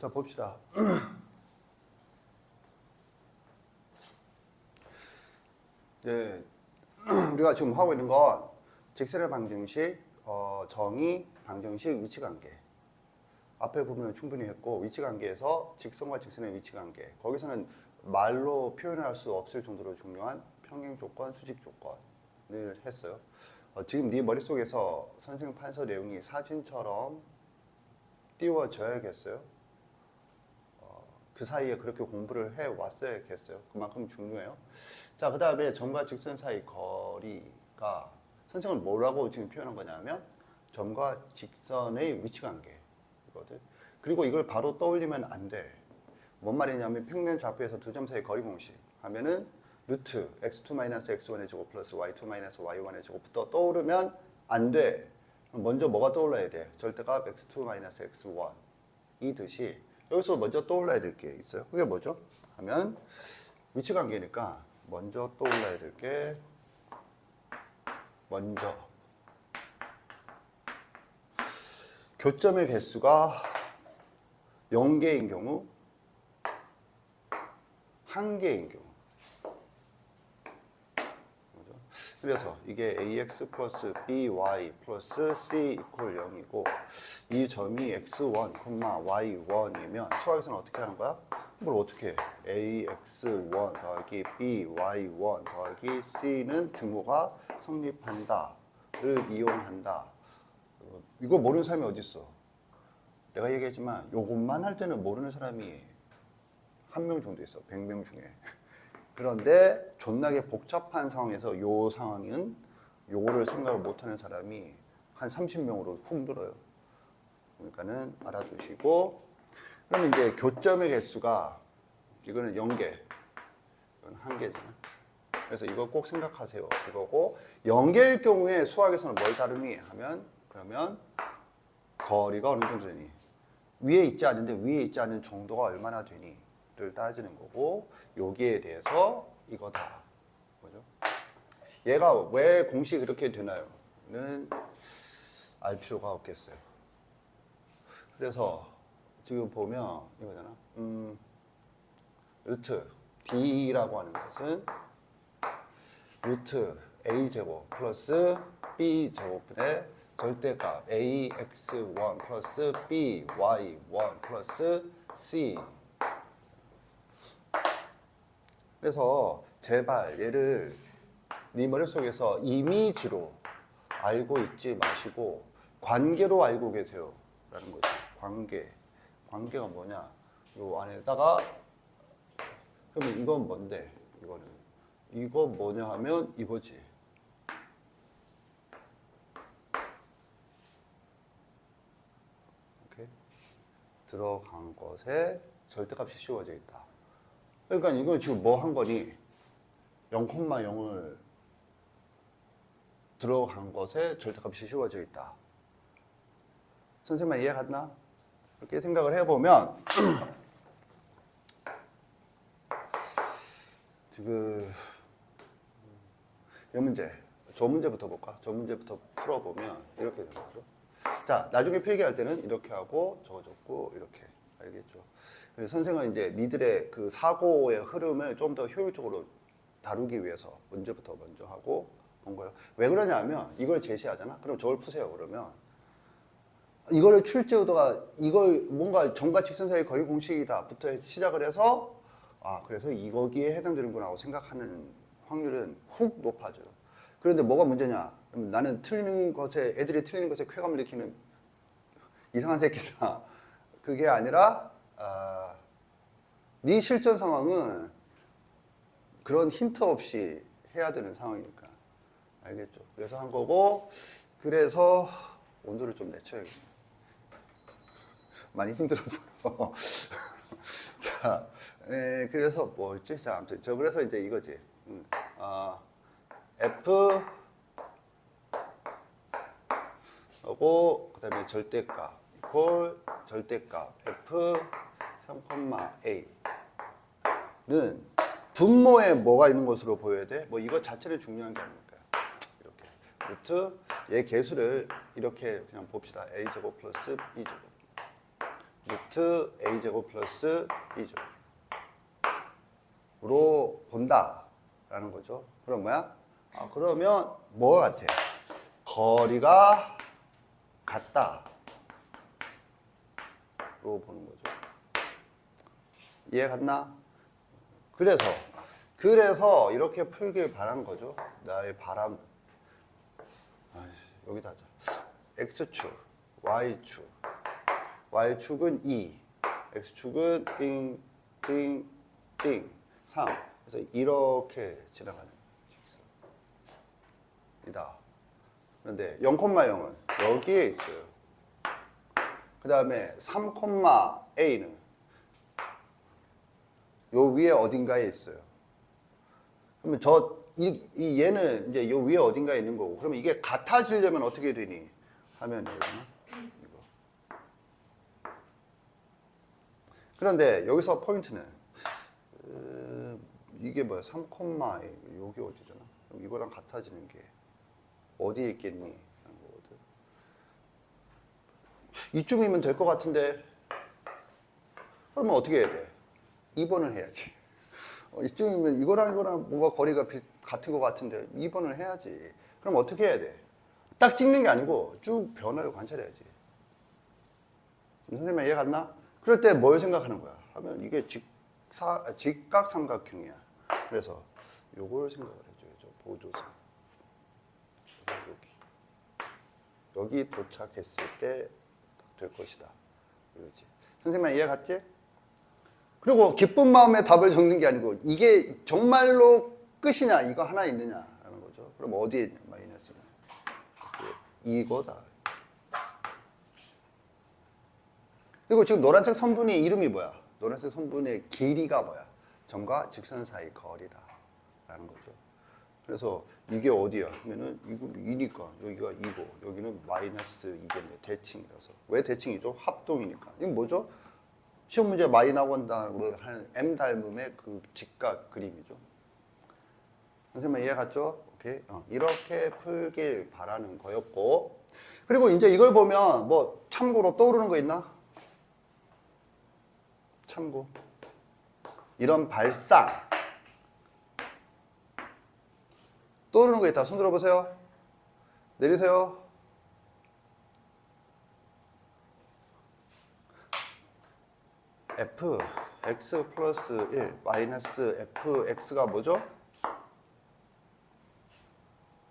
자, 봅시다. 네, 우리가 지금 하고 있는 건 직선의 방정식, 정의, 방정식, 위치관계. 앞에 부분은 충분히 했고, 위치관계에서 직선과 직선의 위치관계. 거기서는 말로 표현할 수 없을 정도로 중요한 평행조건, 수직조건을 했어요. 지금 네 머릿속에서 선생님 판서 내용이 사진처럼 띄워져야겠어요. 그 사이에 그렇게 공부를 해왔어야겠어요. 그만큼 중요해요. 자, 그 다음에 점과 직선 사이 거리가 선생님은 뭐라고 지금 표현한 거냐면 점과 직선의 위치관계거든. 그리고 이걸 바로 떠올리면 안 돼. 뭔 말이냐면 평면 좌표에서 두 점 사이 거리 공식 하면은 루트 x2-x1의 제곱 플러스 y2-y1의 제곱부터 떠오르면 안 돼. 먼저 뭐가 떠올라야 돼? 절대값 x2-x1 이듯이 여기서 먼저 떠올라야 될 게 있어요. 그게 뭐죠? 하면 위치관계니까 먼저 떠올라야 될 게 먼저 교점의 개수가 0개인 경우 1개인 경우. 그래서 이게 ax 플러스 by 플러스 c 이퀄 0이고 이 점이 x1, y1이면 수학에서는 어떻게 하는 거야? 이걸 어떻게 해? ax1 더하기 by1 더하기 c는 등호가 성립한다를 이용한다. 이거 모르는 사람이 어디 있어? 내가 얘기했지만 요것만 할 때는 모르는 사람이 한 명 정도 있어. 100명 중에. 그런데 존나게 복잡한 상황에서 요 상황은 요거를 생각을 못하는 사람이 한 30명으로 훅 늘어요. 그러니까는 알아두시고, 그러면 이제 교점의 개수가 이거는 0개, 이건 1개잖아. 그래서 이거 꼭 생각하세요. 이거고 0개일 경우에 수학에서는 뭘 다루니 하면 그러면 거리가 어느 정도 되니? 위에 있지 않은데 위에 있지 않은 정도가 얼마나 되니? 를 따지는 거고 여기에 대해서 이거다. 뭐죠? 얘가 왜 공식이 이렇게 되나요?는 알 필요가 없겠어요. 그래서 지금 보면 이거잖아. 루트 D라고 하는 것은 루트 A제곱 플러스 B제곱분의 절대값 AX1 플러스 BY1 플러스 C. 그래서 제발 얘를 네 머릿속에서 이미지로 알고 있지 마시고 관계로 알고 계세요 라는 거죠. 관계가 뭐냐, 요 안에다가 그러면 이건 뭔데? 이거 뭐냐 하면 이거지. 오케이? 들어간 것에 절대값이 씌워져 있다. 그러니까 이거 지금 뭐 한 거니? 0,0을 들어간 것에 절대값이 씌워져 있다. 선생님 이해 갔나? 이렇게 생각을 해보면 지금 이 문제, 저 문제부터 볼까? 저 문제부터 풀어보면 이렇게 되는 거죠. 자, 나중에 필기할 때는 이렇게 하고 저거 적고 이렇게. 알겠죠? 그래서 선생은 이제 니들의 그 사고의 흐름을 좀 더 효율적으로 다루기 위해서 문제부터 먼저 하고 본 거예요. 왜 그러냐면 이걸 제시하잖아? 그럼 저걸 푸세요. 그러면 이거를 출제 의도가 이걸 뭔가 점과 직선 사이의 거리 공식이다부터 시작을 해서 그래서 이거기에 해당되는구나 하고 생각하는 확률은 훅 높아져요. 그런데 뭐가 문제냐? 나는 애들이 틀리는 것에 쾌감을 느끼는 이상한 새끼다. 그게 아니라 네 실전 상황은 그런 힌트 없이 해야 되는 상황이니까. 알겠죠? 그래서 한 거고, 그래서 온도를 좀 내쳐야겠네. 많이 힘들어 보여. 자, 그래서 뭐였지? 자, 아무튼 그래서 이제 이거지. F 하고 그다음에 절대값 이퀄 절대값 F 3,A는 분모에 뭐가 있는 것으로 보여야 돼? 뭐 이거 자체는 중요한 게 아닙니까? 이렇게 루트 얘 개수를 이렇게 그냥 봅시다. A제곱 플러스 B제곱 루트 a제곱 플러스 b제곱 으로 본다 라는 거죠. 그럼 뭐야? 그러면 뭐가 같아? 거리가 같다 로 보는 거죠. 이해 갔나? 그래서 이렇게 풀길 바라는 거죠. 나의 바람은 여기다 하자. x축, y축, y축은 2, x축은 띵 3. 그래서 이렇게 지나가는 직선이다. 그런데 0,0은 여기에 있어요. 그 다음에 3,a는 요 위에 어딘가에 있어요. 그러면 얘는 이제 요 위에 어딘가에 있는 거고, 그러면 이게 같아지려면 어떻게 되니? 하면 이거. 그런데 여기서 포인트는 이게 뭐야? 3, 여기 어디잖아? 그럼 이거랑 같아지는 게 어디에 있겠니? 하는 거거든. 이쯤이면 될 것 같은데, 그러면 어떻게 해야 돼? 2번을 해야지. 이쯤이면 이거랑 뭔가 거리가 같은 것 같은데 2번을 해야지. 그럼 어떻게 해야 돼? 딱 찍는 게 아니고 쭉 변화를 관찰해야지. 지금 선생님 이해 갔나? 그럴 때 뭘 생각하는 거야? 하면 이게 직각삼각형이야. 그래서 요걸 생각을 해줘야죠. 보조선. 여기 도착했을 때 될 것이다. 이거지. 선생님 이해 갔지? 그리고 기쁜 마음에 답을 적는 게 아니고 이게 정말로 끝이냐 이거 하나 있느냐라는 거죠. 그럼 어디에 있냐 마이너스는 이거다. 그리고 지금 노란색 선분의 이름이 뭐야? 노란색 선분의 길이가 뭐야? 점과 직선 사이 거리다 라는 거죠. 그래서 이게 어디야? 하면은 이거 2니까 여기가 2고 여기는 마이너스 2겠네. 대칭이라서. 왜 대칭이죠? 합동이니까. 이건 뭐죠? 시험 문제 많이 나온다고 하는 M 닮음의 그 직각 그림이죠. 선생님 이해 갔죠? 오케이. 이렇게 풀길 바라는 거였고, 그리고 이제 이걸 보면 뭐 참고로 떠오르는 거 있나? 참고. 이런 발상. 떠오르는 거 있다. 손 들어보세요. 내리세요. f x 플러스 1 마이너스 fx가 뭐죠?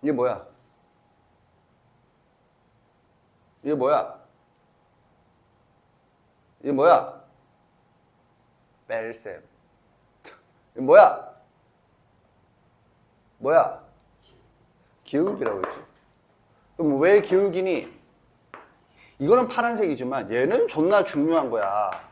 이게 뭐야? 이게 뭐야? 이게 뭐야? 뺄셈. 이게 뭐야? 뭐야? 기울기라고 했지. 그럼 왜 기울기니? 이거는 파란색이지만 얘는 존나 중요한 거야.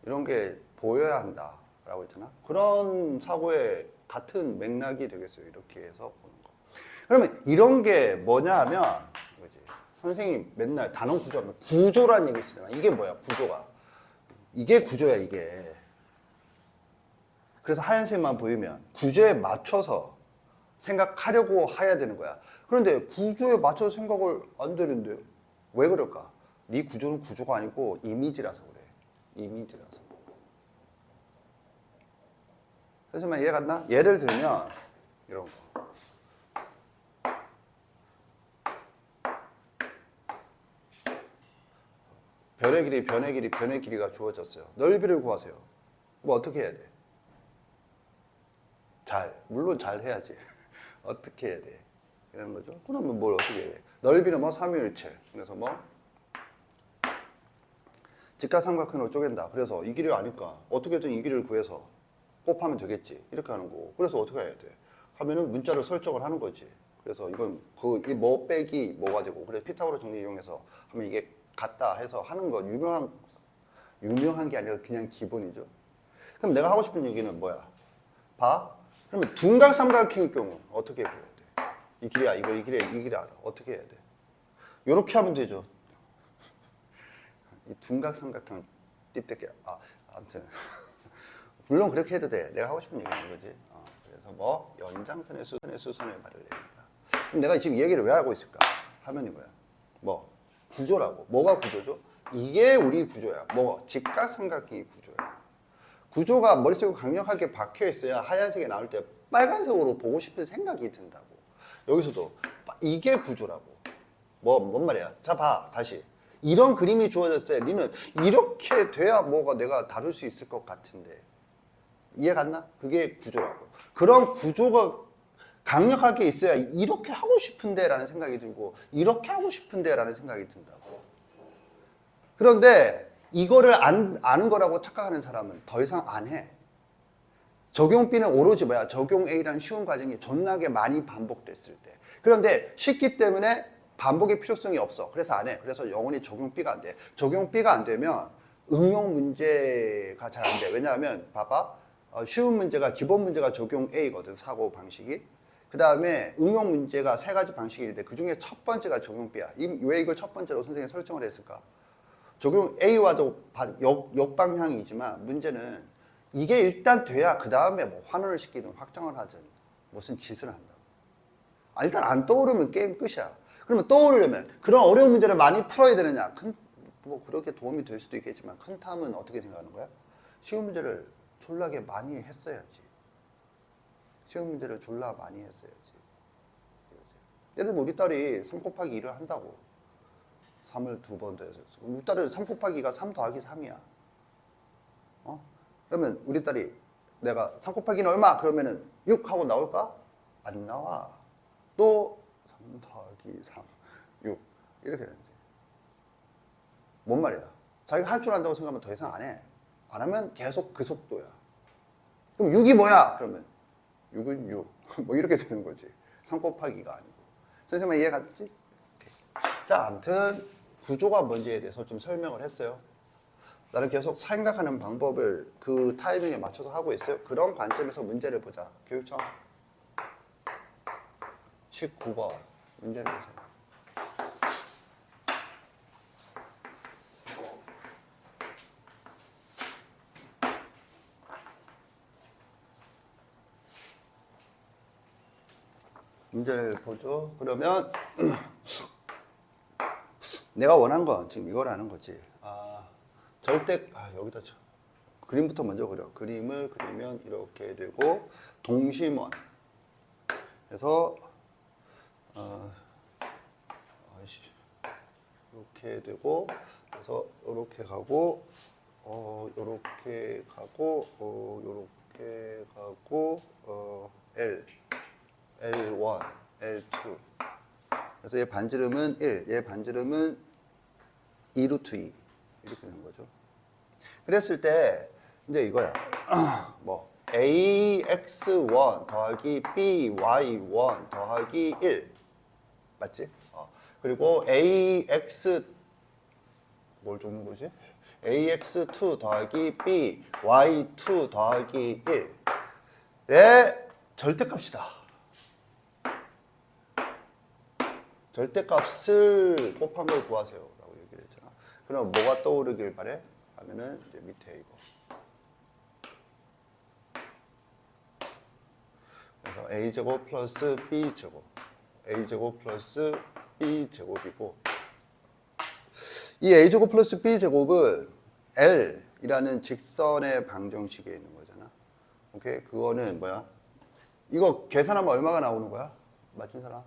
이런 게 보여야 한다 라고 했잖아. 그런 사고의 같은 맥락이 되겠어요. 이렇게 해서 보는 거. 그러면 이런 게 뭐냐 하면 이거지. 선생님 맨날 단원 구조하면 구조란 얘기를 쓰잖아. 이게 뭐야 구조가. 이게 구조야 이게. 그래서 하얀색만 보이면 구조에 맞춰서 생각하려고 해야 되는 거야. 그런데 구조에 맞춰서 생각을 안 되는데 왜 그럴까? 네 구조는 구조가 아니고 이미지라서 그래. 이미지라서. 선생님 이해 갔나? 예를 들면 이런 거. 변의 길이가 주어졌어요. 넓이를 구하세요. 뭐 어떻게 해야 돼? 물론 잘 해야지. 어떻게 해야 돼? 이런 거죠. 그러면 뭘 어떻게 해야 돼? 넓이는 뭐 삼요일체. 그래서 뭐 직각삼각형으로 쪼갠다. 그래서 이 길이가 아니까 어떻게든 이 길이를 구해서 곱하면 되겠지. 이렇게 하는 거고. 그래서 어떻게 해야 돼? 하면은 문자를 설정을 하는 거지. 그래서 이건 이 뭐 빼기 뭐가 되고. 그래서 피타고라 정리 이용해서 하면 이게 같다 해서 하는 거. 유명한 게 아니라 그냥 기본이죠. 그럼 내가 하고 싶은 얘기는 뭐야? 봐. 그러면 둔각 삼각형일 경우 어떻게 해야 돼? 이 길이야. 이 길이 알아. 어떻게 해야 돼? 요렇게 하면 되죠. 이 둔각 삼각형 띠때게 아무튼 물론 그렇게 해도 돼. 내가 하고 싶은 얘기는 이거지. 그래서 뭐 연장선의 수선의 발을 내린다. 그럼 내가 지금 이 얘기를 왜 하고 있을까? 하면 이거야. 뭐 구조라고. 뭐가 구조죠? 이게 우리 구조야. 뭐 직각삼각형이 구조야. 구조가 머릿속에 강력하게 박혀 있어야 하얀색이 나올 때 빨간색으로 보고 싶은 생각이 든다고. 여기서도 이게 구조라고. 뭔 말이야? 자, 봐. 다시. 이런 그림이 주어졌을 때 니는 이렇게 돼야 뭐가 내가 다룰 수 있을 것 같은데. 이해 갔나? 그게 구조라고. 그런 구조가 강력하게 있어야 이렇게 하고 싶은데 라는 생각이 들고 이렇게 하고 싶은데 라는 생각이 든다고. 그런데 이거를 아는 거라고 착각하는 사람은 더 이상 안 해. 적용 B는 오로지 뭐야? 적용 A라는 쉬운 과정이 존나게 많이 반복됐을 때. 그런데 쉽기 때문에 반복의 필요성이 없어. 그래서 안 해. 그래서 영원히 적용 B가 안 돼. 적용 B가 안 되면 응용 문제가 잘 안 돼. 왜냐하면 봐봐. 쉬운 문제가 기본 문제가 적용 A거든. 사고 방식이. 그 다음에 응용 문제가 세 가지 방식이 있는데 그 중에 첫 번째가 적용 B야. 왜 이걸 첫 번째로 선생님이 설정을 했을까? 적용 A와도 역방향이지만 문제는 이게 일단 돼야 그 다음에 뭐 환원을 시키든 확정을 하든 무슨 짓을 한다고. 일단 안 떠오르면 게임 끝이야. 그러면 떠오르려면 그런 어려운 문제를 많이 풀어야 되느냐? 뭐 그렇게 도움이 될 수도 있겠지만 큰 탐은 어떻게 생각하는 거야? 쉬운 문제를 졸라게 많이 했어야지. 쉬운 문제를 졸라 많이 했어야지. 예를 들면 우리 딸이 3 곱하기 2를 한다고. 3을 2번 더해서. 우리 딸은 3 곱하기 2가 3 더하기 3이야. 그러면 우리 딸이 내가 3 곱하기는 얼마? 그러면은 6 하고 나올까? 안 나와. 또 3 더하기 3, 6 이렇게 되는지. 뭔 말이야? 자기가 할 줄 안다고 생각하면 더 이상 안 해. 안 하면 계속 그 속도야. 그럼 6이 뭐야? 그러면 6은 6. 뭐 이렇게 되는 거지. 3 곱하기가 아니고. 선생님 이해 갔지? 자, 아무튼 구조가 뭔지에 대해서 좀 설명을 했어요. 나는 계속 생각하는 방법을 그 타이밍에 맞춰서 하고 있어요. 그런 관점에서 문제를 보자. 교육청 19번 문제를 보세요. 문제를 보죠. 그러면 내가 원한 건 지금 이거라는 거지. 여기다 쳐. 그림부터 먼저 그려. 그림을 그리면 이렇게 되고 동심원. 그래서 이렇게 되고 그래서 이렇게 가고 요렇게 가고 요렇게 가고 L1, L2. 그래서 얘 반지름은 1, 얘 반지름은 2루트 2 이렇게 되는 거죠. 그랬을 때 이제 이거야. 뭐 AX1 더하기 BY1 더하기 1 맞지? 그리고 뭘 적는 거지? AX2 더하기 BY2 더하기 1의 절대값이다. 절대값을 곱한 걸 구하세요 라고 얘기를 했잖아. 그럼 뭐가 떠오르길 바래? 하면은 이제 밑에 이거. 그래서 a제곱 플러스 b제곱, a제곱 플러스 b제곱이고, 이 a제곱 플러스 b제곱은 L이라는 직선의 방정식에 있는 거잖아. 오케이? 그거는 뭐야? 이거 계산하면 얼마가 나오는 거야? 맞춘 사람?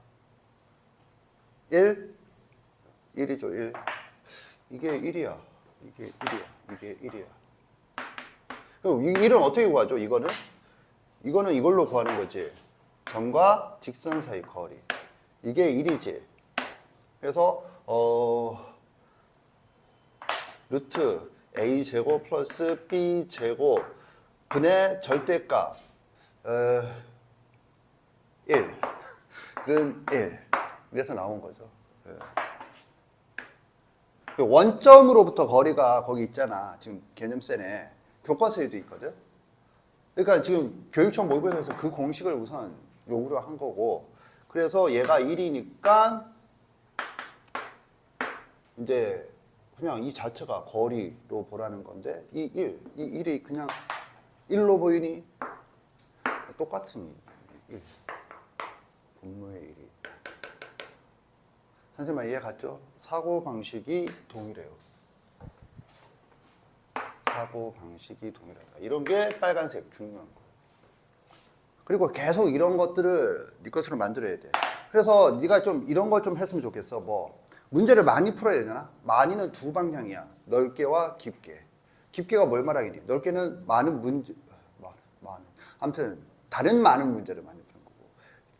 1? 1이죠, 1. 이게 1이야. 이게 1이야. 이게 1이야. 그럼 이 1은 어떻게 구하죠? 이거는 이걸로 구하는 거지. 점과 직선 사이 거리. 이게 1이지. 그래서 루트 a제곱 플러스 b제곱 분의 절대값 1은 1. 그래서 나온 거죠. 원점으로부터 거리가 거기 있잖아. 지금 개념센에 교과서에도 있거든. 그러니까 지금 교육청 모의고사에서 그 공식을 우선 요구를 한 거고, 그래서 얘가 1이니까 이제 그냥 이 자체가 거리로 보라는 건데, 이 1이 그냥 1로 보이니? 똑같은 1. 분모의 1이. 선생님 이해 갔죠? 사고방식이 동일해요. 사고방식이 동일하다. 이런 게 빨간색 중요한 거. 그리고 계속 이런 것들을 네 것으로 만들어야 돼. 그래서 네가 좀 이런 걸 좀 했으면 좋겠어. 뭐 문제를 많이 풀어야 되잖아. 많이는 두 방향이야. 넓게와 깊게. 깊게가 뭘 말하겠니? 넓게는 많은 문제, 많은. 아무튼 다른 많은 문제를 많이 푸는 거고,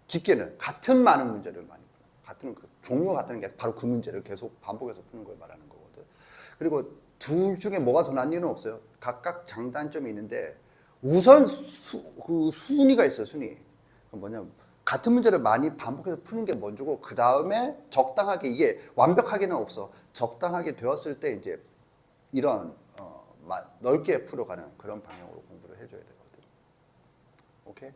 깊게는 같은 많은 문제를 많이 푸는 거. 같은 종류가 같다는 게 바로 그 문제를 계속 반복해서 푸는 걸 말하는 거거든. 그리고 둘 중에 뭐가 더 낫는 일은 없어요. 각각 장단점이 있는데 우선 순위가 있어요. 순위. 뭐냐면 같은 문제를 많이 반복해서 푸는 게 먼저고, 그 다음에 적당하게, 이게 완벽하게는 없어. 적당하게 되었을 때 이제 이런 넓게 풀어가는 그런 방향으로 공부를 해줘야 되거든. 오케이?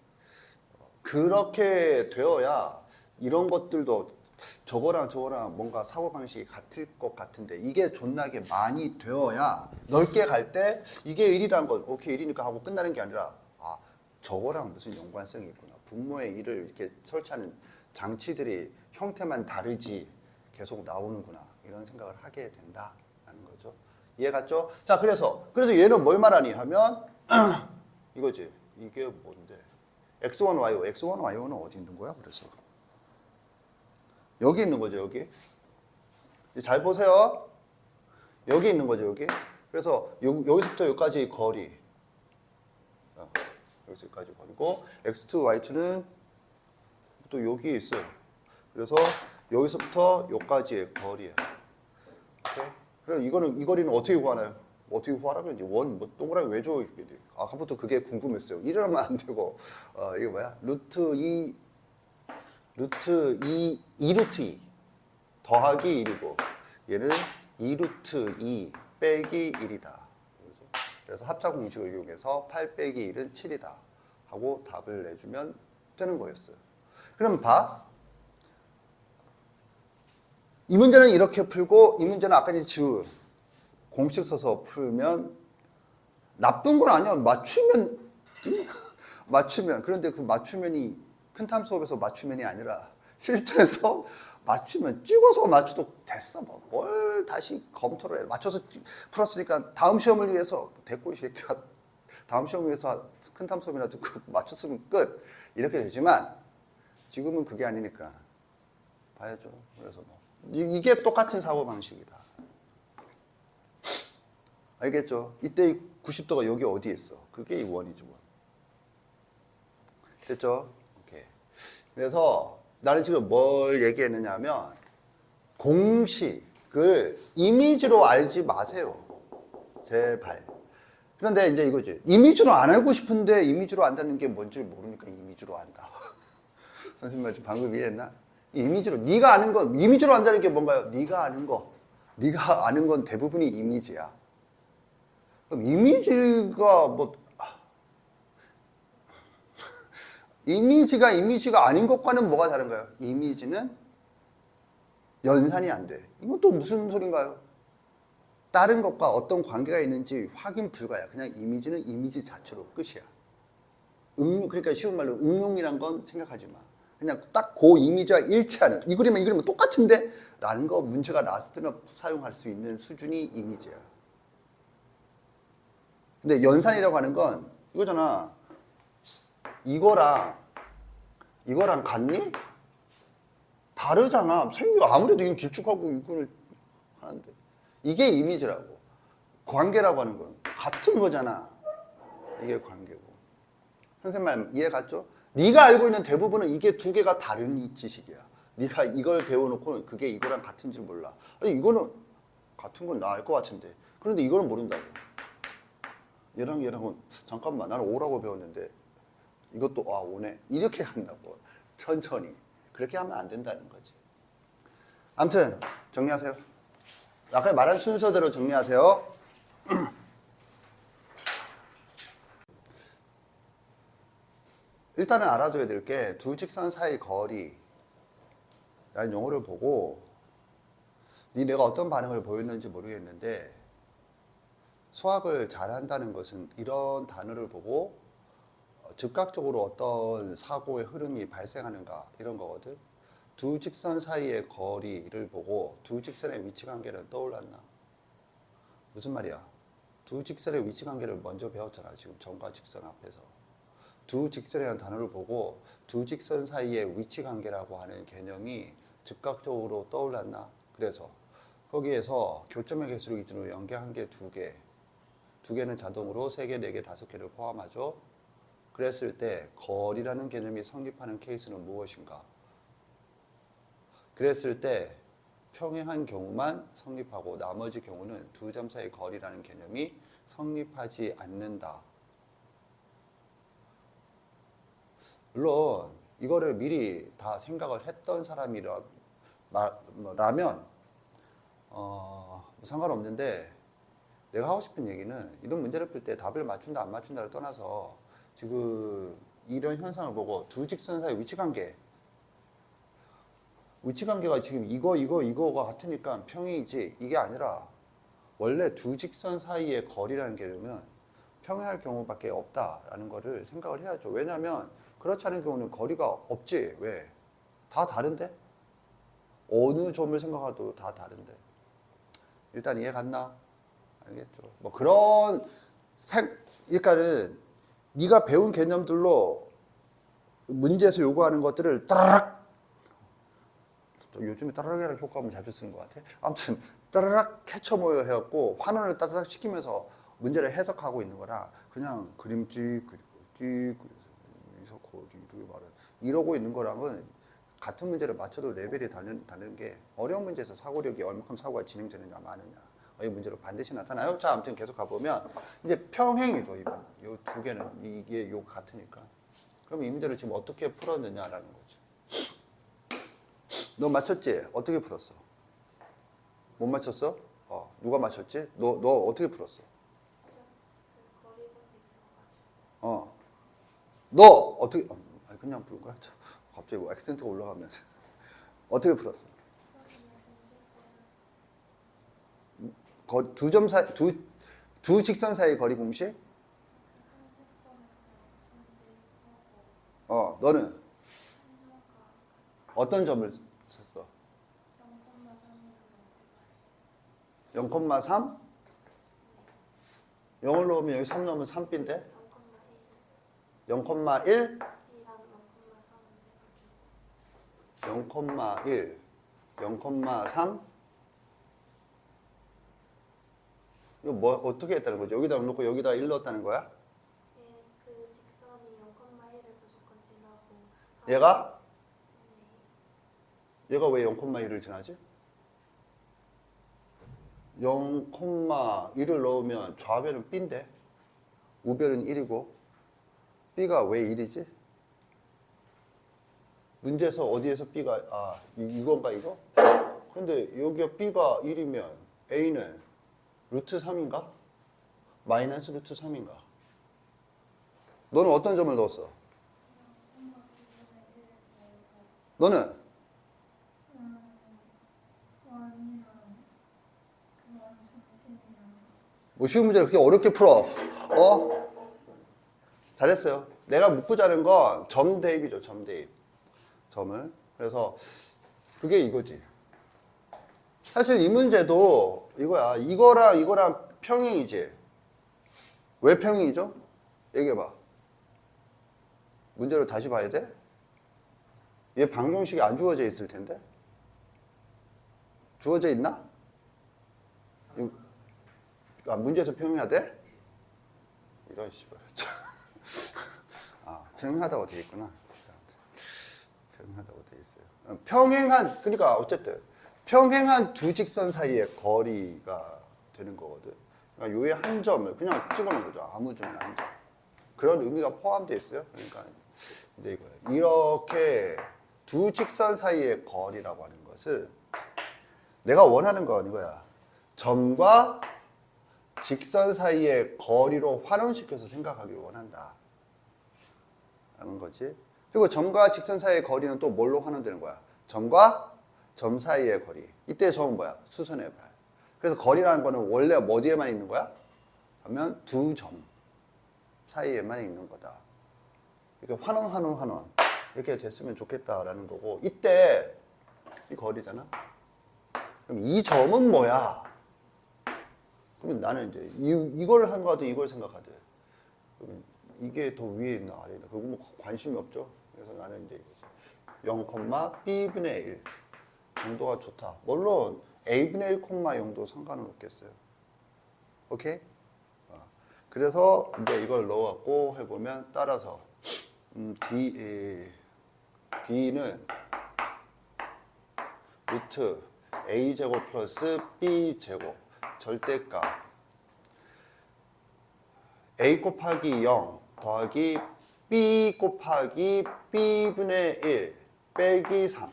그렇게 되어야 이런 것들도 저거랑 뭔가 사고방식이 같을 것 같은데, 이게 존나게 많이 되어야 넓게 갈 때 이게 1이라는 건 오케이 1이니까 하고 끝나는 게 아니라, 아 저거랑 무슨 연관성이 있구나. 분모의 1을 이렇게 설치하는 장치들이 형태만 다르지 계속 나오는구나, 이런 생각을 하게 된다라는 거죠. 이해 갔죠? 자, 그래서 얘는 뭘 말하니 하면 이거지. 이게 뭔데? x1, y5. x1, y5는 어디 있는 거야? 그래서 여기 있는 거죠. 여기. 잘 보세요. 여기 있는 거죠. 여기. 그래서 여기서부터 여기까지 거리. 여기서 여기까지 거리고, x2, y2는 또 여기에 있어요. 그래서 여기서부터 여기까지의 거리야. 오케이? 그럼 이 거리는 어떻게 구하나요? 어떻게 구하라면 이제 뭐 동그라미 왜 줘? 아까부터 그게 궁금했어요. 이러면 안 되고, 이거 뭐야? 루트 2 더하기 1이고, 얘는 2루트 2 빼기 1이다. 그래서 합차 공식을 이용해서 8 빼기 1은 7이다 하고 답을 내주면 되는 거였어요. 그럼 봐. 이 문제는 이렇게 풀고, 이 문제는 아까 이제 지우 공식 써서 풀면 나쁜 건 아니야. 맞추면. 그런데 그 맞추면이 큰탐 수업에서 맞추면이 아니라 실전에서 맞추면, 찍어서 맞춰도 됐어. 뭘 다시 검토를 해. 맞춰서 풀었으니까 다음 시험을 위해서 됐고, 이 새끼야. 다음 시험을 위해서 큰탐 수업이나 듣고 맞췄으면 끝. 이렇게 되지만 지금은 그게 아니니까 봐야죠. 그래서 이게 똑같은 사고방식이다. 알겠죠? 이때 90도가 여기 어디에 있어? 그게 이 원이죠. 원. 됐죠? 오케이. 그래서 나는 지금 뭘 얘기했느냐 하면, 공식을 이미지로 알지 마세요. 제발. 그런데 이제 이거지. 이미지로 안 알고 싶은데 이미지로 안다는 게 뭔지 모르니까 이미지로 안다. 선생님 말 좀 방금 이해했나? 이미지로, 네가 아는 건, 이미지로 안다는 게 뭔가요? 네가 아는 거. 네가 아는 건 대부분이 이미지야. 그럼 이미지가 이미지가 아닌 것과는 뭐가 다른가요? 이미지는 연산이 안 돼. 이건 또 무슨 소린가요? 다른 것과 어떤 관계가 있는지 확인 불가야. 그냥 이미지는 이미지 자체로 끝이야. 그러니까 쉬운 말로 응용이란 건 생각하지 마. 그냥 딱 그 이미지와 일치하는, 이 그림은 똑같은데? 라는 거 문제가 나왔을 때는 사용할 수 있는 수준이 이미지야. 근데 연산이라고 하는 건 이거잖아. 이거랑 같니? 다르잖아. 아무래도 이건 길쭉하고 이거는 하는데. 이게 이미지라고. 관계라고 하는 건 같은 거잖아. 이게 관계고. 선생님 말 이해 갔죠? 네가 알고 있는 대부분은 이게 두 개가 다른 지식이야. 네가 이걸 배워놓고 그게 이거랑 같은지 몰라. 아니, 이거는 같은 건 나 알 것 같은데. 그런데 이거는 모른다고. 얘랑은 잠깐만, 나는 오라고 배웠는데 이것도 오네. 이렇게 간다고. 천천히. 그렇게 하면 안 된다는 거지. 아무튼 정리하세요. 아까 말한 순서대로 정리하세요. 일단은 알아둬야 될 게, 두 직선 사이 거리라는 용어를 보고 내가 어떤 반응을 보였는지 모르겠는데, 수학을 잘한다는 것은 이런 단어를 보고 즉각적으로 어떤 사고의 흐름이 발생하는가, 이런 거거든. 두 직선 사이의 거리를 보고 두 직선의 위치 관계는 떠올랐나? 무슨 말이야? 두 직선의 위치 관계를 먼저 배웠잖아. 지금 점과 직선 앞에서. 두 직선이라는 단어를 보고 두 직선 사이의 위치 관계라고 하는 개념이 즉각적으로 떠올랐나? 그래서 거기에서 교점의 개수를 기준으로 연계 한 개, 두 개, 두 개는 자동으로 세 개, 네 개, 다섯 개를 포함하죠. 그랬을 때 거리라는 개념이 성립하는 케이스는 무엇인가? 그랬을 때 평행한 경우만 성립하고 나머지 경우는 두 점 사이의 거리라는 개념이 성립하지 않는다. 물론 이거를 미리 다 생각을 했던 사람이라면 상관없는데, 내가 하고 싶은 얘기는 이런 문제를 풀 때 답을 맞춘다 안 맞춘다를 떠나서 지금 이런 현상을 보고 두 직선 사이 위치관계가 지금 이거가 같으니까 평행이지, 이게 아니라 원래 두 직선 사이의 거리라는 개념은 평행할 경우밖에 없다라는 거를 생각을 해야죠. 왜냐하면 그렇지 않은 경우는 거리가 없지. 왜? 다 다른데? 어느 점을 생각해도 다 다른데. 일단 이해 갔나? 알겠죠? 뭐 그런 그러니까는 네가 배운 개념들로 문제에서 요구하는 것들을 따라락, 요즘에 따라락이라는 효과음을 자주 쓰는 것 같아. 아무튼 따라락 캐쳐 모여 해갖고 환원을 따라락 시키면서 문제를 해석하고 있는 거라, 그냥 그림찍 여기서 거리를 말은 이러고 있는 거랑은 같은 문제를 맞춰도 레벨이 다른 게, 어려운 문제에서 사고력이 얼마큼 사고가 진행되느냐 마느냐, 이 문제로 반드시 나타나요. 자, 아무튼 계속 가보면 이제 평행이죠. 이번 요 두 개는 이게 요 같으니까. 그럼 이 문제를 지금 어떻게 풀었느냐라는 거죠. 너 맞췄지? 어떻게 풀었어? 못 맞췄어? 누가 맞췄지? 너 어떻게 풀었어? 너 어떻게, 그냥 푸는 거야? 갑자기 뭐 액센트가 올라가면. 어떻게 풀었어? 두 점 사이, 두 직선 사이 거리 공식? 너는 어떤 점을 쳤어? 0,3? 0을 넣으면 여기 3 넣으면 3B인데? 0,1? 0,1, 0,3? 이거 뭐 어떻게 했다는 거죠? 여기다 놓고 여기다 1 넣었다는 거야? 예, 그 직선이 0,1을 무조건 지나고. 얘가? 얘가 왜 0,1을 지나지? 0,1을 넣으면 좌변은 B인데 우변은 1이고, B가 왜 1이지? 문제에서 어디에서 B가, 이건가 이거? 근데 여기가 B가 1이면 A는 루트 3인가? 마이너스 루트 3인가? 너는 어떤 점을 넣었어? 너는? 뭐 쉬운 문제를 그렇게 어렵게 풀어? 잘했어요. 내가 묻고자는 건 점 대입이죠. 점 대입. 점을. 그래서 그게 이거지. 사실 이 문제도 이거야. 이거랑 평행이지. 왜 평행이죠? 얘기해봐. 문제를 다시 봐야 돼? 얘 방정식이 안 주어져 있을 텐데. 주어져 있나? 문제에서 평행해야 돼? 이런 씨발. 평행하다고 되어 있구나. 평행하다고 되어 있어요. 그러니까 어쨌든 평행한 두 직선 사이의 거리가 되는 거거든. 그러니까 요의 한 점을 그냥 찍어놓은 거죠. 아무 점이나 한 점. 그런 의미가 포함되어 있어요. 그러니까 이제 이거예요. 이렇게 두 직선 사이의 거리라고 하는 것은 내가 원하는 건 이거야. 점과 직선 사이의 거리로 환원시켜서 생각하기를 원한다 라는 거지. 그리고 점과 직선 사이의 거리는 또 뭘로 환원되는 거야? 점과 점 사이의 거리. 이때 점은 뭐야? 수선의 발. 그래서 거리라는 거는 원래 어디에만 있는 거야? 하면 두 점 사이에만 있는 거다. 이렇게 환원 이렇게 됐으면 좋겠다라는 거고, 이때 이 거리잖아. 그럼 이 점은 뭐야? 그러면 나는 이제 이걸 생각하든 이걸 생각하든 그러면 이게 더 위에 있나 아래에 있나 그거 뭐 관심이 없죠. 그래서 나는 이제 이거지. 0,b분의 1 정도가 좋다. 물론 a분의 1, 0도 상관은 없겠어요. 오케이? 그래서 이제 이걸 넣어갖고 해보면 따라서 D는 루트 A제곱 플러스 B제곱 절대값 A 곱하기 0 더하기 B 곱하기 B분의 1 빼기 3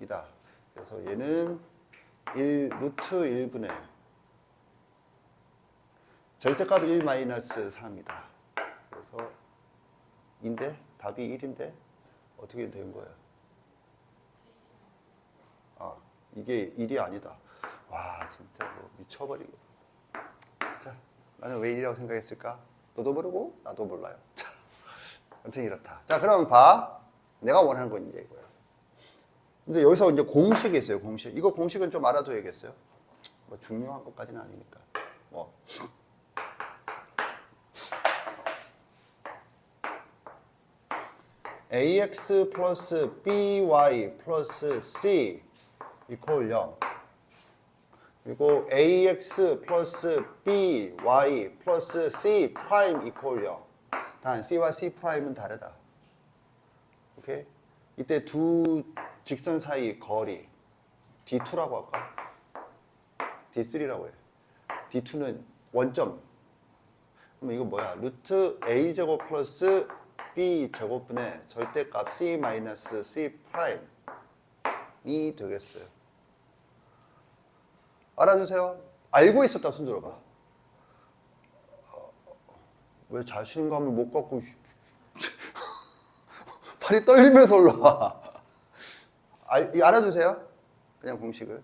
이다. 그래서 얘는 루트 1분의 1 절대값 1 마이너스 3이다. 그래서 인데 답이 1인데 어떻게 된 거야? 이게 1이 아니다. 와 진짜 뭐 미쳐버리고. 자, 나는 왜 1이라고 생각했을까? 너도 모르고 나도 몰라요. 자, 아무튼 이렇다. 자, 그럼 봐. 내가 원하는 건 이제 이거야. 근데 여기서 이제 공식이 있어요. 공식. 이거 공식은 좀 알아둬야겠어요. 뭐 중요한 것까지는 아니니까. 뭐. ax 플러스 by 플러스 c 이퀄 0 그리고 ax 플러스 by 플러스 c 프라임 이퀄 0 단 c와 c 프라임은 다르다. 오케이? 이때 두 직선 사이 거리 D2라고 할까? D3라고 해. D2는 원점. 그럼 이거 뭐야? 루트 a제곱 플러스 b제곱분의 절대값 c 마이너스 c 프라임이 되겠어요. 알아두세요. 알고 있었다 손 들어봐. 왜 자신감을 못 갖고 팔이 떨리면서 올라와. 알아두세요. 그냥 공식을.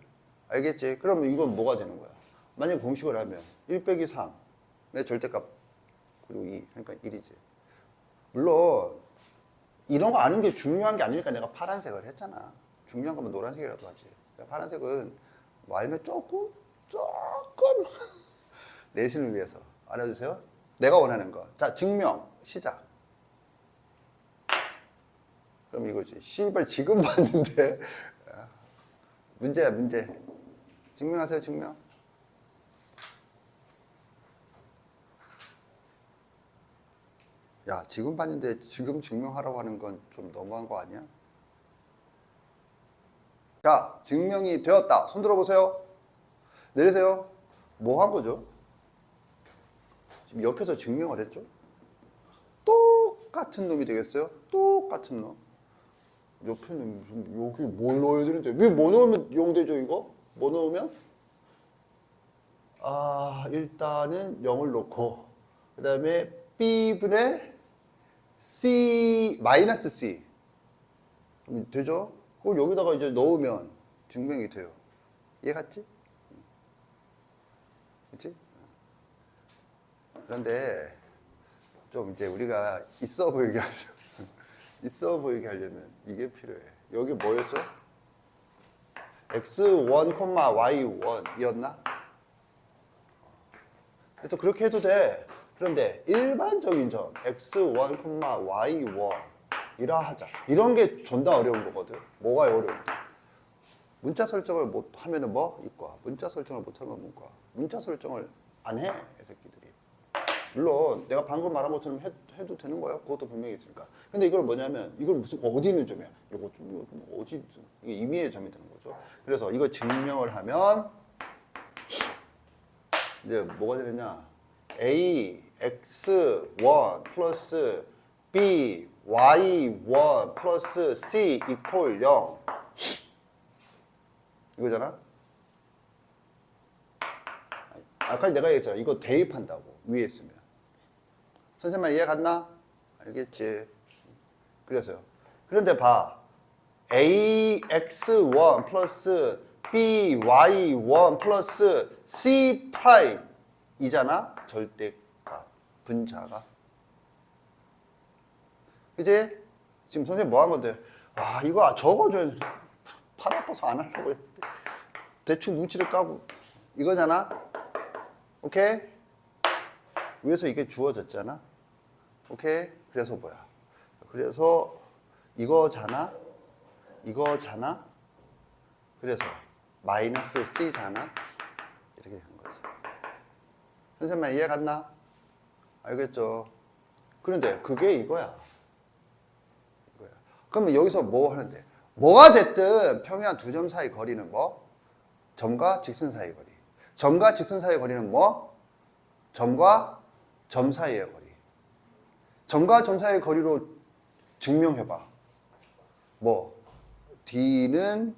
알겠지? 그러면 이건 뭐가 되는 거야? 만약 공식을 하면 1 빼기 3의 절대값 그리고 2 그러니까 1이지. 물론 이런 거 아는 게 중요한 게 아니니까 내가 파란색을 했잖아. 중요한 거면 노란색이라도 하지. 파란색은 뭐 알면 조금 내신을 위해서 알아주세요. 내가 원하는 거. 자, 증명 시작. 그럼 이거지. 씨발 지금 봤는데 문제야 문제. 증명하세요 증명. 야 지금 봤는데 지금 증명하라고 하는 건 좀 너무한 거 아니야? 자 증명이 되었다. 손 들어보세요. 내리세요. 뭐 한 거죠? 지금 옆에서 증명을 했죠? 똑같은 놈이 되겠어요? 똑같은 놈. 옆에는 무슨 여기 뭘 넣어야 되는데 왜 뭐 넣으면 용되죠 이거? 뭐 넣으면? 일단은 0을 넣고 그 다음에 B분의 C 마이너스 C 되죠? 그걸 여기다가 이제 넣으면 증명이 돼요. 이해 갔지? 그렇지? 그런데 좀 이제 우리가 있어 보이게 하려면 이게 필요해. 여기 뭐였죠? x1, y1이었나? 그래서 그렇게 해도 돼. 그런데 일반적인 점 x1, y1 이라 하자. 이런 게 존나 어려운 거거든. 뭐가 어려운데? 문자 설정을 못 하면은 뭐? 이과. 문자 설정을 못 하면 문과. 문자 설정을 안 해, 이 새끼들이. 물론 내가 방금 말한 것처럼 해도 되는 거야. 그것도 분명히 있으니까. 근데 이걸 뭐냐면 이건 무슨 어디 있는 점이야? 이거 좀 어디 이게 임의의 점이 되는 거죠. 그래서 이거 증명을 하면 이제 뭐가 되느냐? a x1 플러스 b y1 플러스 c 이퀄 0 이거잖아. 아까 내가 얘기했잖아. 이거 대입한다고 위에 있으면. 선생님 말 이해 갔나? 알겠지. 그래서요. 그런데 봐. ax1 플러스 by1 플러스 c 프라임 이잖아. 절대값 분자가. 그치? 지금 선생님 뭐 한 건데? 아, 이거 적어줘야 팔 아파서 안 하려고 했는데. 대충 눈치를 까고 이거잖아. 오케이? 위에서 이게 주어졌잖아. 오케이? 그래서 뭐야? 그래서 이거잖아. 이거잖아. 그래서 마이너스 C잖아. 이렇게 되는 거지. 선생님 이해 갔나? 알겠죠? 그런데 그게 이거야. 그러면 여기서 뭐 하는데? 뭐가 됐든 평행한 두 점 사이 거리는 뭐? 점과 직선 사이 거리. 점과 직선 사이 거리는 뭐? 점과 점 사이의 거리. 점과 점 사이의 거리로 증명해봐. 뭐? D는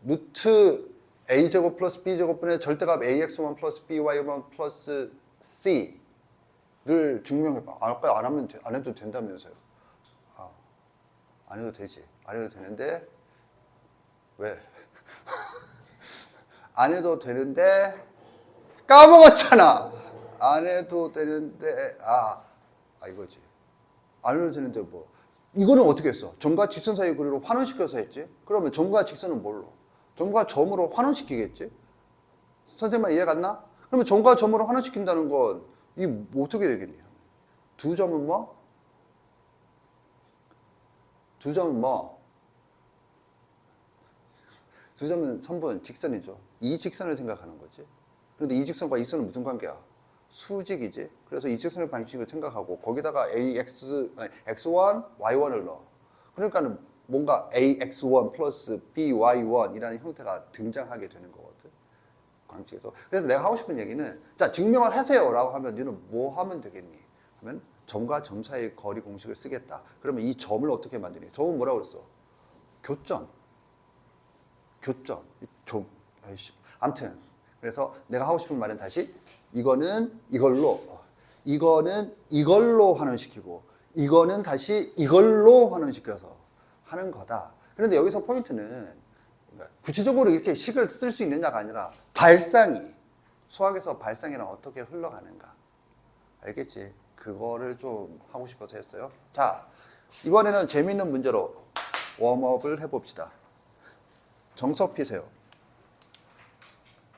루트 A제곱 플러스 B제곱분의 절대값 AX1 플러스 BY1 플러스 C를 증명해봐. 아까 안 해도 된다면서요. 안 해도 되지. 안 해도 되는데 왜? 안 해도 되는데 까먹었잖아. 안 해도 되는데 이거지. 안 해도 되는데 뭐 이거는 어떻게 했어? 점과 직선 사이 거리로 환원시켜서 했지. 그러면 점과 직선은 뭘로? 점과 점으로 환원시키겠지. 선생님 이해 갔나? 그러면 점과 점으로 환원시킨다는 건 이게 뭐 어떻게 되겠니? 두 점은 뭐? 두 점은 뭐? 두 점은 선분, 직선이죠. 이 직선을 생각하는 거지. 그런데 이 직선과 이 선은 무슨 관계야? 수직이지. 그래서 이 직선의 방식을 생각하고 거기다가 x1, y1을 넣어. 그러니까는 뭔가 ax1 플러스 by1 이라는 형태가 등장하게 되는 거거든. 광식에서. 그래서 내가 하고 싶은 얘기는 자, 증명을 하세요 라고 하면 너는 뭐 하면 되겠니? 하면 점과 점 사이의 거리 공식을 쓰겠다. 그러면 이 점을 어떻게 만드니? 점은 뭐라고 그랬어? 교점. 아무튼 그래서 내가 하고 싶은 말은 다시 이거는 이걸로 환원시키고 이거는 다시 이걸로 환원시켜서 하는 거다. 그런데 여기서 포인트는 구체적으로 이렇게 식을 쓸 수 있느냐가 아니라 발상이 수학에서 발상이랑 어떻게 흘러가는가. 알겠지? 그거를 좀 하고 싶어서 했어요. 자, 이번에는 재밌는 문제로 웜업을 해봅시다. 정석 피세요.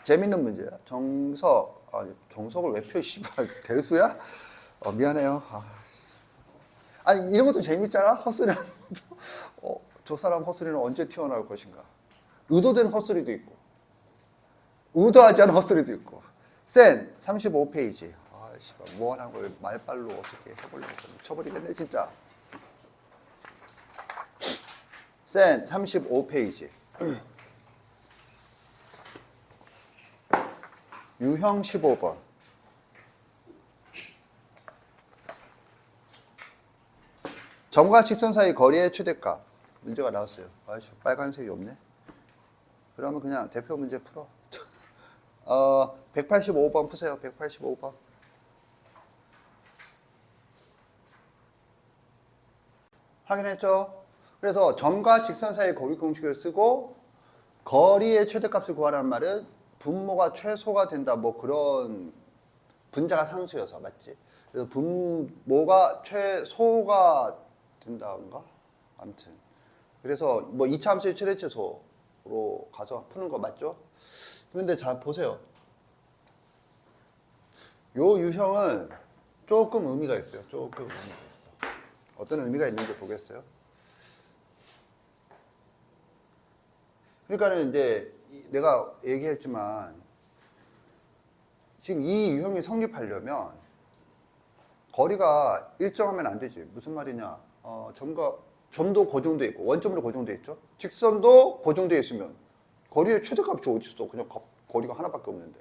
재밌는 문제야. 정석을 왜 펴? 씨발 대수야? 미안해요. 아니 이런 것도 재밌잖아. 헛소리 하는 것도. 저 사람 헛소리는 언제 튀어나올 것인가. 의도된 헛소리도 있고 의도하지 않은 헛소리도 있고. 센 35페이지. 씨발 뭐 하는 걸 말빨로 어떻게 해보려고 미쳐버리겠네 진짜. 센 35페이지. 유형 15번. 점과 직선 사이 거리의 최대값. 문제가 나왔어요. 아이씨, 빨간색이 없네. 그러면 그냥 대표 문제 풀어. 185번 푸세요. 185번. 확인했죠? 그래서 점과 직선 사이 거리 공식을 쓰고 거리의 최대값을 구하라는 말은 분모가 최소가 된다. 뭐 그런 분자가 상수여서 맞지? 그래서 분모가 최소가 된다던가? 아무튼 그래서 뭐 2차 함수의 최대치소로 가서 푸는 거 맞죠? 그런데 잘 보세요. 요 유형은 조금 의미가 있어요. 조금 의미가 있어. 어떤 의미가 있는지 보겠어요? 그러니까는 이제 내가 얘기했지만 지금 이 유형이 성립하려면 거리가 일정하면 안 되지. 무슨 말이냐? 점도 고정돼 있고 원점으로 고정돼 있죠. 직선도 고정돼 있으면 거리의 최대값이 어디 있어? 그냥 거리가 하나밖에 없는데.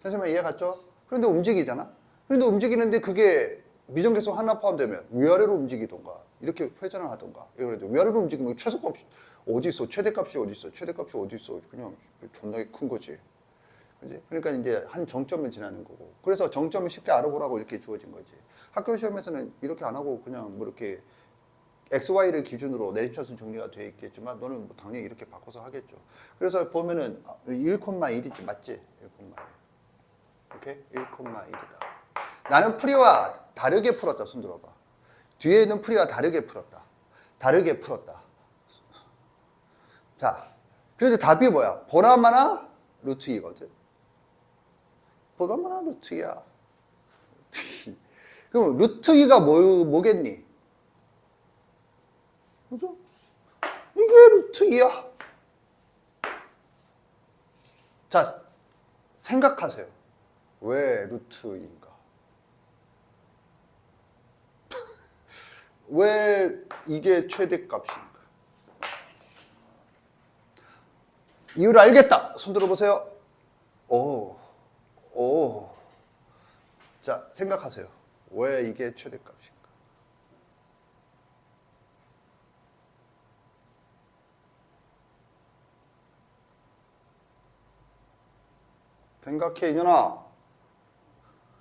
선생님 이해 갔죠? 그런데 움직이잖아. 그런데 움직이는데 그게 미정계수 하나 포함되면 위아래로 움직이던가 이렇게 회전을 하던가 이러는데 위아래로 움직이면 최소값이 어디 있어? 최대값이 어디 있어? 최대값이 어디 있어? 그냥 존나게 큰 거지. 그지? 그러니까 이제 한 정점을 지나는 거고. 그래서 정점을 쉽게 알아보라고 이렇게 주어진 거지. 학교 시험에서는 이렇게 안 하고 그냥 뭐 이렇게 XY를 기준으로 내리차순 정리가 되어 있겠지만 너는 뭐 당연히 이렇게 바꿔서 하겠죠. 그래서 보면은 1,1이지 맞지? 1,1. 오케이? 1,1이다. 나는 풀이와 다르게 풀었다. 손 들어봐. 뒤에 있는 풀이와 다르게 풀었다. 다르게 풀었다. 자, 그래도 답이 뭐야? 보나마나 루트 2거든. 보나마나 루트 2야. 그럼 루트 2가 뭐겠니? 그죠? 이게 루트 2야. 자, 생각하세요. 왜 루트 2인가? 왜 이게 최대값인가? 이유를 알겠다. 손 들어보세요. 오. 자, 생각하세요. 왜 이게 최대값인가? 생각해, 이년아.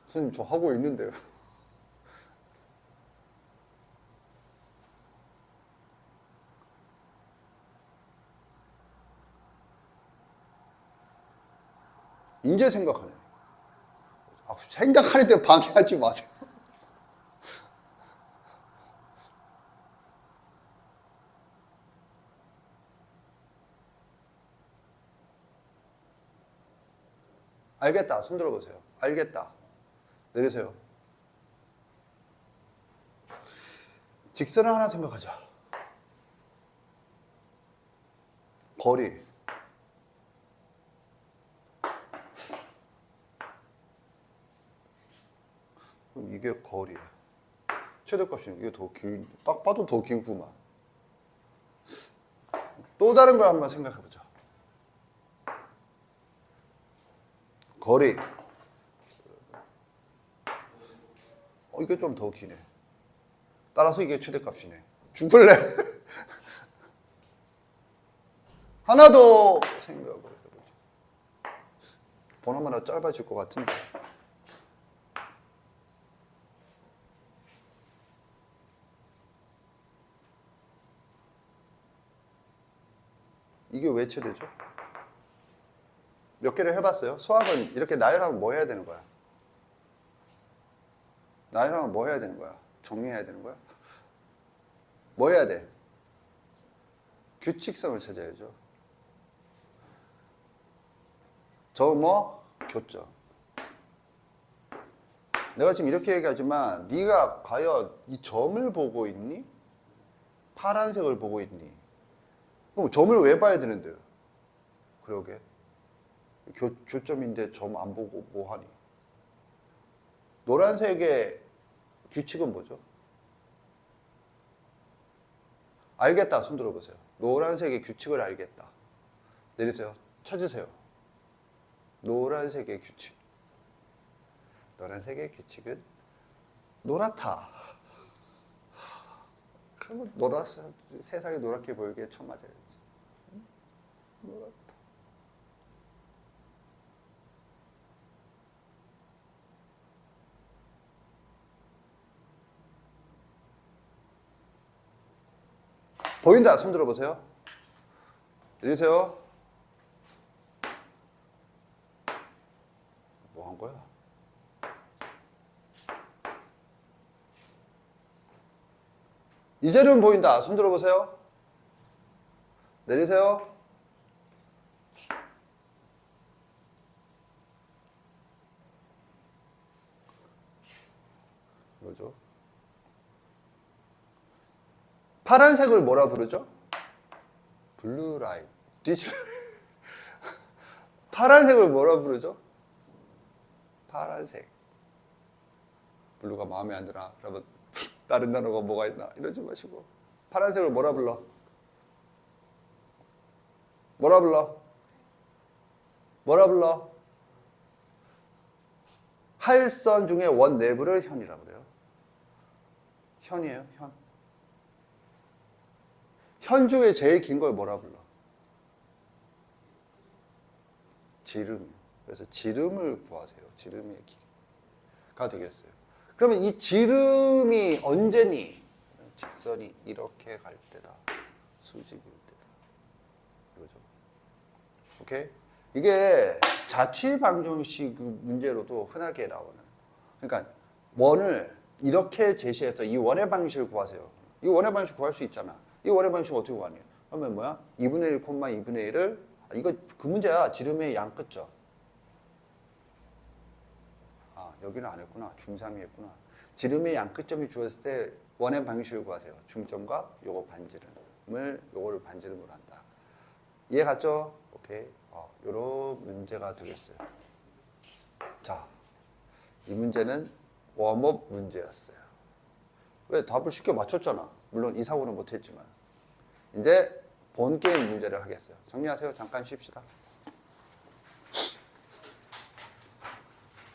선생님, 저 하고 있는데요. 이제 생각하네. 생각하는데 방해하지 마세요. 알겠다. 손 들어보세요. 알겠다. 내리세요. 직선을 하나 생각하자. 거리. 그럼 이게 거리야. 최대값이 이게 더 길, 딱 봐도 더 길구만. 또 다른 걸 한번 생각해보자. 거리. 이게 좀 더 기네. 따라서 이게 최대값이네. 죽을래? 하나 더 생각을 해보자. 보나마나 짧아질 것 같은데. 이게 왜 최대죠? 몇 개를 해봤어요? 수학은 이렇게 나열하면 뭐 해야 되는 거야? 나열하면 뭐 해야 되는 거야? 정리해야 되는 거야? 뭐 해야 돼? 규칙성을 찾아야죠. 저 뭐? 교점. 내가 지금 이렇게 얘기하지만 네가 과연 이 점을 보고 있니? 파란색을 보고 있니? 그럼 점을 왜 봐야 되는데요? 그러게. 교점인데 점 안 보고 뭐 하니? 노란색의 규칙은 뭐죠? 알겠다. 손 들어보세요. 노란색의 규칙을 알겠다. 내리세요. 찾으세요. 노란색의 규칙. 노란색의 규칙은 노랗다. 그러면 세상이 노랗게 보이게 쳐 맞아야지. 노랗다. 보인다. 손 들어보세요. 내리세요. 뭐 한 거야? 이제는 보인다. 손 들어보세요. 내리세요. 뭐죠? 파란색을 뭐라 부르죠? 블루라이트. 파란색을 뭐라 부르죠? 파란색. 블루가 마음에 안 드나? 그러면 다른 단어가 뭐가 있나? 이러지 마시고. 파란색을 뭐라 불러? 뭐라 불러? 뭐라 불러? 할선 중에 원 내부를 현이라고 그래요. 현이에요, 현. 현 중에 제일 긴 걸 뭐라 불러? 지름. 그래서 지름을 구하세요. 지름의 길이가 되겠어요. 그러면 이 지름이 언제니? 직선이 이렇게 갈 때다. 수직일 때다. 이거죠. 오케이? 이게 자취 방정식 문제로도 흔하게 나오는. 그러니까 원을 이렇게 제시해서 이 원의 방식을 구하세요. 이 원의 방식을 구할 수 있잖아. 이 원의 방식 어떻게 구하니? 그러면 뭐야? 2분의 1, 2분의 1을 이거 그 문제야. 지름의 양 끝죠. 아, 여기는 안 했구나. 중3이 했구나. 지름의 양 끝점이 주어졌을 때 원의 방식을 구하세요. 중점과 요거 반지름을 요거를 반지름으로 한다. 이해 갔죠? 오케이. 요런 문제가 되겠어요. 자, 이 문제는 웜업 문제였어요. 왜? 답을 쉽게 맞췄잖아. 물론 이사고는 못했지만. 이제 본 게임 문제를 하겠어요. 정리하세요. 잠깐 쉽시다.